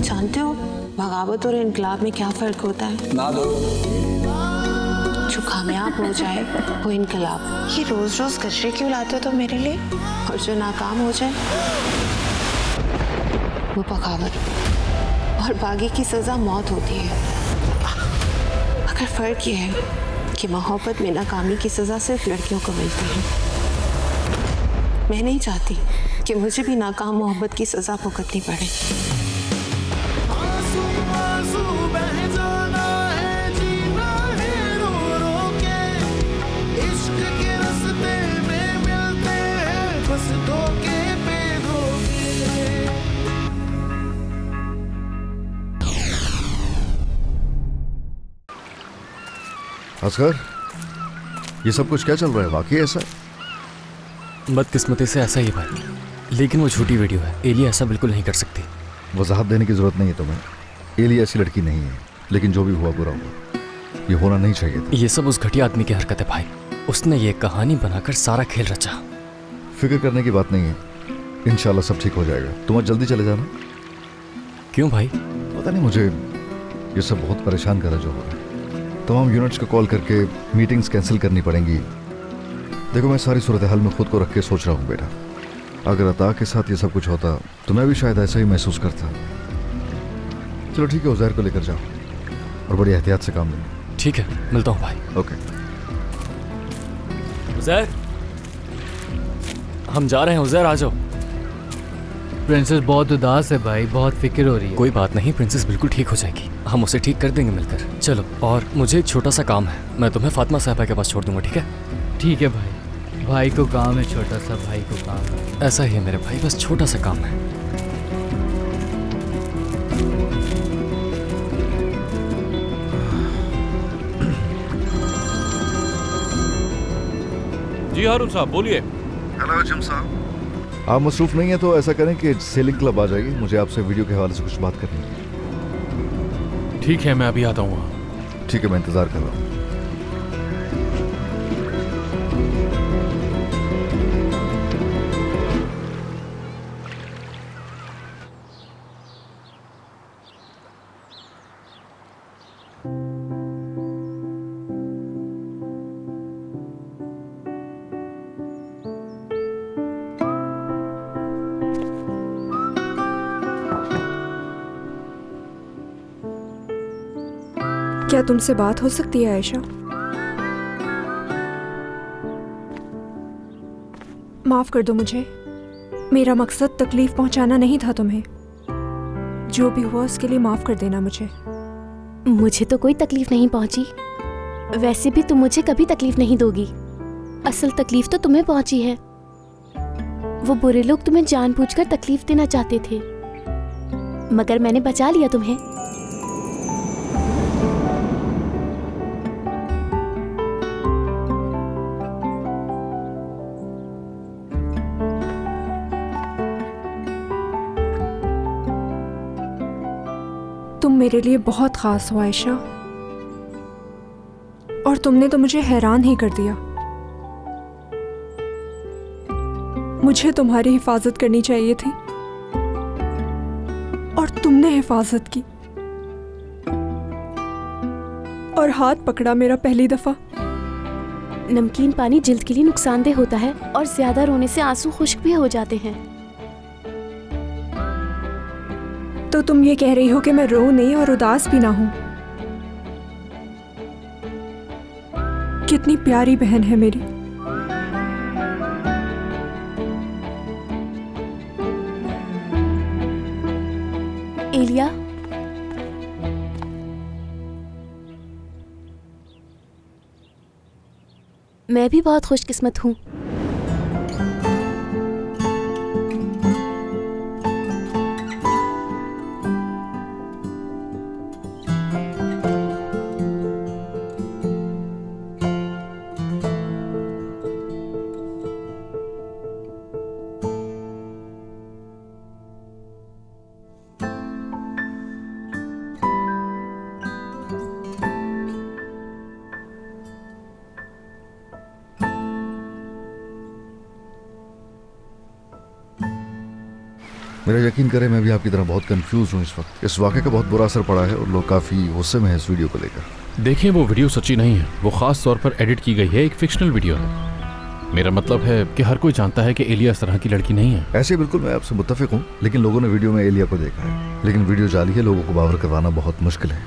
जानते हो बगावत और इनकलाब में क्या फर्क होता है? ना दो। जो कामयाब हो जाए वो इनकलाब। ये रोज रोज गजरे क्यों लाते हो तुम मेरे लिए? और जो नाकाम हो जाए वो बगावत। और बागी की सजा मौत होती है। अगर फर्क ये है कि मोहब्बत में नाकामी की सजा सिर्फ लड़कियों को मिलती है। मैं नहीं चाहती कि मुझे भी नाकाम मोहब्बत की सजा भुगतनी पड़े। असगर, ये सब कुछ क्या चल रहा है? वाकई ऐसा? बदकिस्मती से ऐसा ही भाई, लेकिन वो झूठी वीडियो है। एलिया ऐसा बिल्कुल नहीं कर सकती। वजाहत देने की जरूरत नहीं है तुम्हें। एलिया ऐसी लड़की नहीं है, लेकिन जो भी हुआ बुरा हुआ। ये होना नहीं चाहिए था। ये सब उस घटिया आदमी की हरकत है भाई। उसने ये कहानी बनाकर सारा खेल रचा। फिक्र करने की बात नहीं है, इंशाल्लाह सब ठीक हो जाएगा। तुम आज जल्दी चले जाना। क्यों भाई? पता नहीं, मुझे ये सब बहुत परेशान कर रहा जो हो रहा है। तमाम यूनिट्स को कॉल करके मीटिंग्स कैंसिल करनी पड़ेंगी। देखो, मैं सारी सूरत हाल में खुद को रख के सोच रहा हूँ बेटा, अगर अता के साथ ये सब कुछ होता तो मैं भी शायद ऐसा ही महसूस करता। चलो ठीक है, उज़ैर को लेकर जाओ और बड़ी एहतियात से काम लेना। ठीक है, मिलता हूँ भाई। ओके। उज़ैर, हम जा रहे हैं। उज़ैर आ जाओ। प्रिंसेस बहुत उदास है भाई, बहुत फिक्र हो रही है। कोई बात नहीं, प्रिंसेस बिल्कुल ठीक हो जाएगी। हम उसे ठीक कर देंगे मिलकर। चलो, और मुझे एक छोटा सा काम है, मैं तुम्हें फातिमा साहिबा के पास छोड़ दूंगा, ठीक है? ठीक है भाई। भाई को काम है, छोटा सा भाई को काम है। ऐसा ही है मेरे भाई, बस छोटा सा काम है। जी हारून साहब बोलिए। हेलो अजम साहब, आप मसरूफ नहीं है तो ऐसा करें कि सेलिंग क्लब आ जाइए, मुझे आपसे वीडियो के हवाले से कुछ बात करनी है। ठीक है, मैं अभी आता हूँ वहाँ। ठीक है, मैं इंतजार कर रहा हूँ। क्या तुमसे बात हो सकती है आयशा? माफ कर दो मुझे, मेरा मकसद तकलीफ पहुंचाना नहीं था तुम्हें। जो भी हुआ उसके लिए माफ कर देना मुझे। मुझे तो कोई तकलीफ नहीं पहुंची, वैसे भी तुम मुझे कभी तकलीफ नहीं दोगी। असल तकलीफ तो तुम्हें पहुंची है। वो बुरे लोग तुम्हें जानबूझकर तकलीफ देना चाहते थे, मगर मैंने बचा लिया तुम्हें। तुम मेरे लिए बहुत खास हो आयशा, और तुमने तो मुझे हैरान ही कर दिया। मुझे तुम्हारी हिफाजत करनी चाहिए थी और तुमने हिफाजत की, और हाथ पकड़ा मेरा पहली दफा। नमकीन पानी जिल्द के लिए नुकसानदेह होता है और ज्यादा रोने से आंसू खुश्क भी हो जाते हैं। तो तुम ये कह रही हो कि मैं रो नहीं और उदास भी ना हूं? कितनी प्यारी बहन है मेरी। एलिया, मैं भी बहुत खुशकिस्मत हूँ। मेरा यकीन करें मैं भी आपकी तरह बहुत कंफ्यूज हूँ इस वक्त। इस वाक़े का बहुत बुरा असर पड़ा है और लोग काफ़ी गुस्से में हैं इस वीडियो को लेकर। देखिए, वो वीडियो सच्ची नहीं है, वो खास तौर पर एडिट की गई है, एक फिक्शनल वीडियो है। मेरा मतलब है कि हर कोई जानता है कि एलिया इस तरह की लड़की नहीं है। ऐसे बिल्कुल मैं आपसे मुत्तफिक हूँ, लेकिन लोगों ने वीडियो में एलिया को देखा है, लेकिन वीडियो जाली है, लोगों को बावर करवाना बहुत मुश्किल है।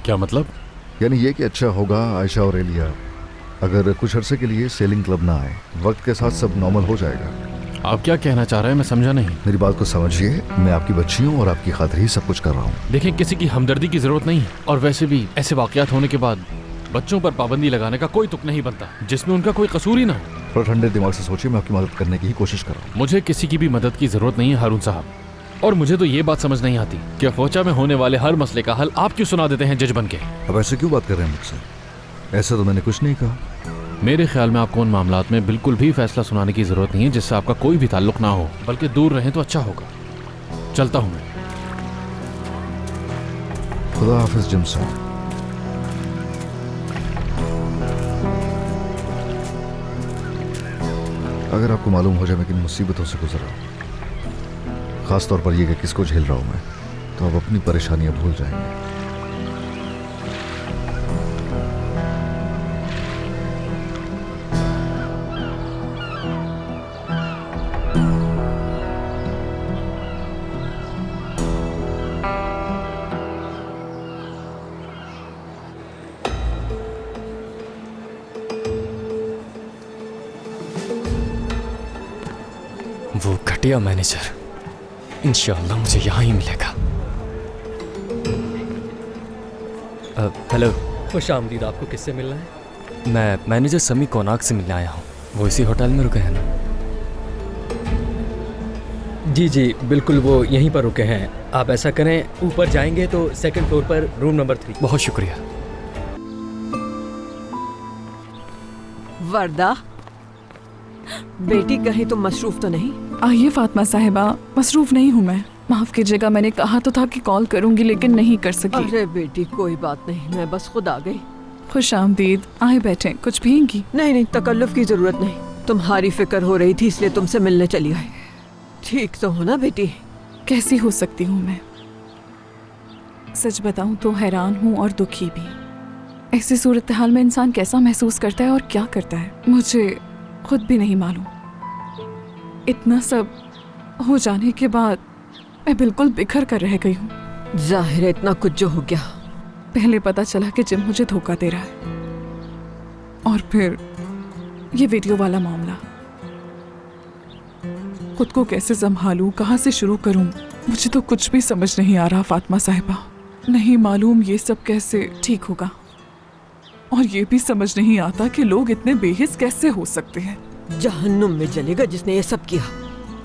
क्या मतलब? यानी ये कि अच्छा होगा आयशा और एलिया अगर कुछ अरसे के लिए सेलिंग क्लब ना आए, वक्त के साथ सब नॉर्मल हो जाएगा। आप क्या कहना चाह रहे हैं, मैं समझा नहीं। मेरी बात को समझिए, मैं आपकी बच्ची हूँ और आपकी खातिर ही सब कुछ कर रहा हूँ। देखिए, किसी की हमदर्दी की जरूरत नहीं है, और वैसे भी ऐसे वाकयात होने के बाद बच्चों पर पाबंदी लगाने का कोई तुक नहीं बनता जिसमें उनका कोई कसूर ही ना हो। थोड़ा ठंडे दिमाग से सोचिए, मैं आपकी मदद करने की ही कोशिश कर रहा हूँ। मुझे किसी की भी मदद की जरूरत नहीं है हारून साहब, और मुझे तो ये बात समझ नहीं आती कि अफवाचा में होने वाले हर मसले का हल आप क्यों सुना देते हैं जज बन के। अब ऐसे क्यों बात कर रहे हैं मुझसे? ऐसा तो मैंने कुछ नहीं कहा। मेरे ख्याल में आपको उन मामलात में बिल्कुल भी फैसला सुनाने की जरूरत नहीं है जिससे आपका कोई भी ताल्लुक ना हो, बल्कि दूर रहें तो अच्छा होगा। चलता हूं मैं। खुदा हाफिज जिम साहब। अगर आपको मालूम हो जाए मैं किन मुसीबतों से गुजर रहा हूँ, खास तौर पर यह कि किसको झेल रहा हूँ मैं, तो आप अपनी परेशानियां भूल जाएंगे। वो घटिया मैनेजर इंशाअल्लाह मुझे यहाँ ही मिलेगा। हेलो। खुश आमदीद। आपको किससे मिलना है? मैं मैनेजर समी कोनाक से मिलने आया हूँ। वो इसी होटल में रुके हैं ना? जी जी बिल्कुल, वो यहीं पर रुके हैं। आप ऐसा करें, ऊपर जाएंगे तो सेकंड फ्लोर पर रूम नंबर 3। बहुत शुक्रिया। वर्दा बेटी, कहीं तुम मसरूफ तो नहीं? आइए फातिमा साहिबा, मसरूफ नहीं हूँ मैं। माफ कीजिएगा, मैंने कहा तो था कि कॉल करूंगी लेकिन नहीं कर सकी। अरे बेटी कोई बात नहीं, मैं बस खुद आ गई। खुश आमदीद। आए बैठे, कुछ पिएंगी? नहीं नहीं, तकल्लुफ की जरूरत नहीं। तुम्हारी फिक्र हो रही थी इसलिए तुमसे मिलने चली आई। ठीक तो हो ना बेटी? कैसी हो सकती हूँ मैं? सच बताऊं तो हैरान हूँ और दुखी भी। ऐसी सूरत हाल में इंसान कैसा महसूस करता है और क्या करता है, मुझे खुद भी नहीं मालूम। इतना सब हो जाने के बाद मैं बिल्कुल बिखर कर रह गई हूँ। जाहिर है इतना कुछ जो हो गया। पहले पता चला कि जिम मुझे धोखा दे रहा है, और फिर ये वीडियो वाला मामला। खुद को कैसे संभालूं, कहाँ से शुरू करूं, मुझे तो कुछ भी समझ नहीं आ रहा फातिमा साहिबा। नहीं मालूम ये सब कैसे ठीक होगा, और ये भी समझ नहीं आता कि लोग इतने बेहिस कैसे हो सकते हैं। जहन्नुम में जलेगा जिसने ये सब किया।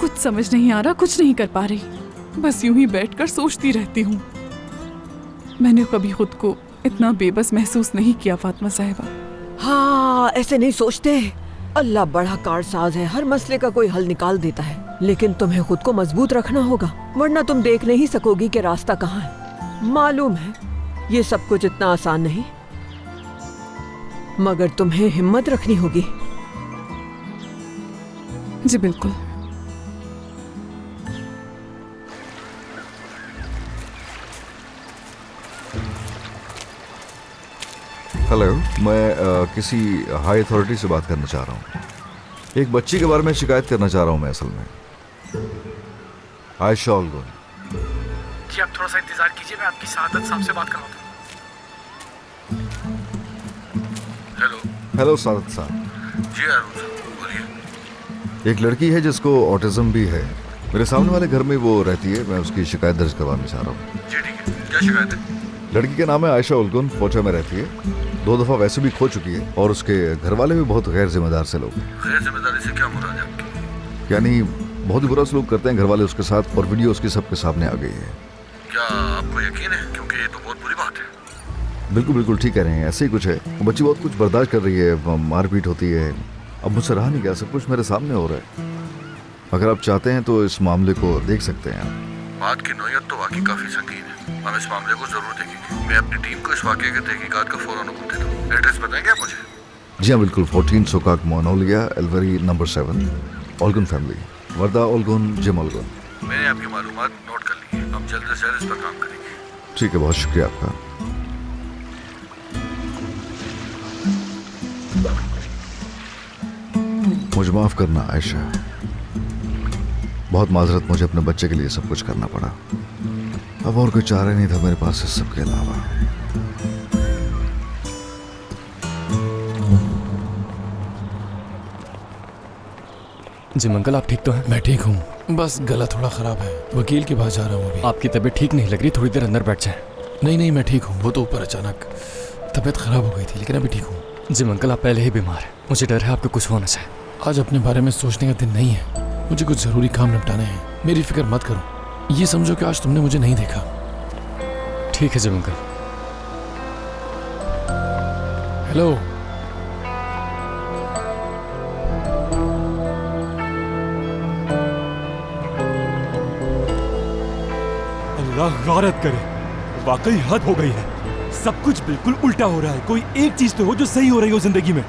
कुछ समझ नहीं आ रहा, कुछ नहीं कर पा रही, बस यूं ही बैठकर सोचती रहती हूँ। मैंने कभी खुद को इतना बेबस महसूस नहीं किया फातिमा साहिबा। हाँ, ऐसे नहीं सोचते। अल्लाह बड़ा कारसाज है, हर मसले का कोई हल निकाल देता है, लेकिन तुम्हें खुद को मजबूत रखना होगा, वरना तुम देख नहीं सकोगी कि रास्ता कहाँ है। मालूम है ये सब कुछ इतना आसान नहीं, मगर तुम्हें हिम्मत रखनी होगी। जी बिल्कुल। हेलो, मैं किसी हाई अथॉरिटी से बात करना चाह रहा हूँ। एक बच्ची के बारे में शिकायत करना चाह रहा हूँ मैं असल में। आयशा ओलगुन। जी आप थोड़ा सा इंतजार कीजिए, मैं आपकी सादत साहब से बात करवाता हूँ। हेलो। हेलो सादत साहब। जी अरुण साहब बोलिए। एक लड़की है जिसको ऑटिज्म भी है, मेरे सामने वाले घर में वो रहती है, मैं उसकी शिकायत दर्ज करवाना चाह रहा हूँ। जी ठीक है, क्या शिकायत है? लड़की का नाम है आयशा ओलगुन, फोचा में रहती है, 2 दफा वैसे भी खो चुकी है, और उसके घर वाले भी बहुत गैर जिम्मेदार से लोग हैं। गैर जिम्मेदारी से क्या मुराद है आपकी? यानी बहुत ही बुरा सलूक करते हैं घर वाले उसके साथ, और वीडियो उसके सबके सामने आ गई है। क्या आपको यकीन है? क्योंकि ये तो बहुत बुरी बात है। बिल्कुल बिल्कुल ठीक कह रहे हैं, ऐसे ही कुछ है। वो बच्ची बहुत कुछ बर्दाश्त कर रही है, मारपीट होती है, अब मुझसे रहा नहीं गया, सब कुछ मेरे सामने हो रहा है। अगर आप चाहते हैं तो इस मामले को देख सकते हैं आप। बात की नौयत तो वाकई काफी संगीन है, हम इस मामले को जरूर देखेंगे। मैं अपनी टीम को इस वाकये के तहकीकात का फौरन हुक्म देता हूँ। एड्रेस बताएंगे आप मुझे? जी हाँ बिल्कुल, 14 सोकाक मोनोलिया एल्वरी नंबर 7, ओलगुन फैमिली, वर्दा ओलगुन, जिम ओलगुन। मैंने आपकी मालूमात नोट कर ली है। हम जल्द से जल्द इस पर काम करेंगे। ठीक है, बहुत शुक्रिया आपका। मुझे माफ करना आयशा, बहुत माजरत, मुझे अपने बच्चे के लिए सब कुछ करना पड़ा। अब और कोई चारा नहीं था मेरे पास इस सब के अलावा। जी अंकल, आप ठीक तो हैं? मैं ठीक हूँ, बस गला थोड़ा ख़राब है। वकील के पास जा रहा हूँ अभी। आपकी तबीयत ठीक नहीं लग रही, थोड़ी देर अंदर बैठ जाएं। नहीं, मैं ठीक हूँ। वो तो ऊपर अचानक तबीयत ख़राब हो गई थी, लेकिन अभी ठीक हूँ। जी अंकल, आप पहले ही बीमार हैं, मुझे डर है आपको कुछ होना चाहिए। आज अपने बारे में सोचने का दिन नहीं है, मुझे कुछ ज़रूरी काम निपटाने हैं। मेरी फिक्र मत करो, ये समझो कि आज तुमने मुझे नहीं देखा। ठीक है जी अंकल। हेलो, अल्लाह गारत करे, वाकई हद हो गई है। सब कुछ बिल्कुल उल्टा हो रहा है। कोई एक चीज तो हो जो सही हो रही हो जिंदगी में।